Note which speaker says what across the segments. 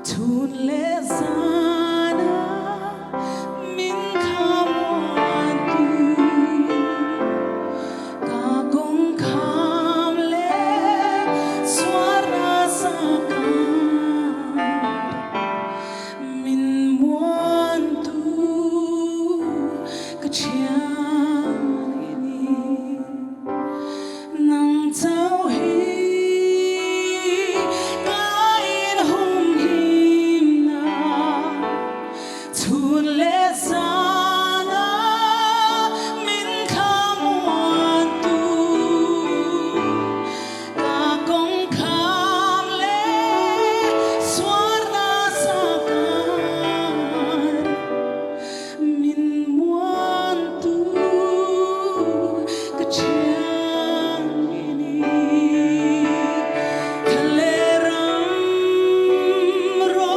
Speaker 1: Tun le sana min khamwan tu ka kong kham le swara saka min muan tu ka chiang ini nang tao hi Tun le sana min khamwan tu ka kong kham le swara sakar min muan tu ka chiang ini kaleram ro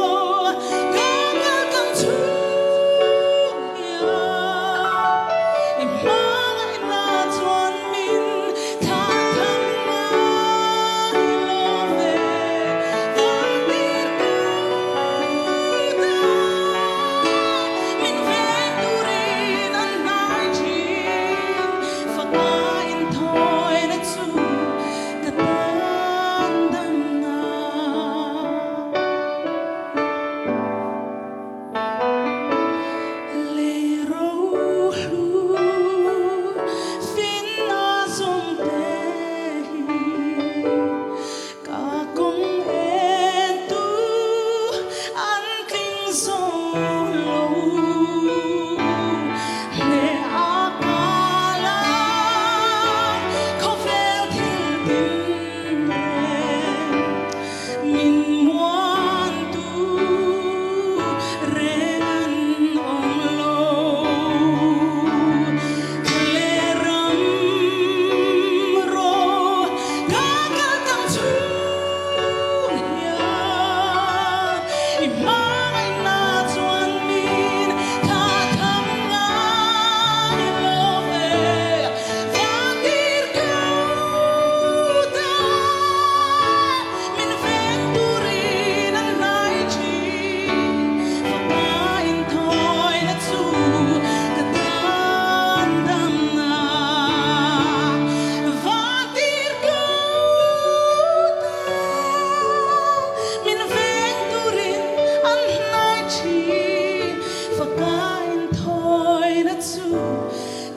Speaker 1: gagal kam tu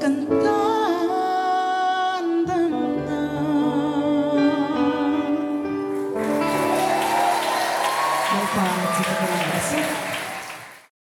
Speaker 1: Kan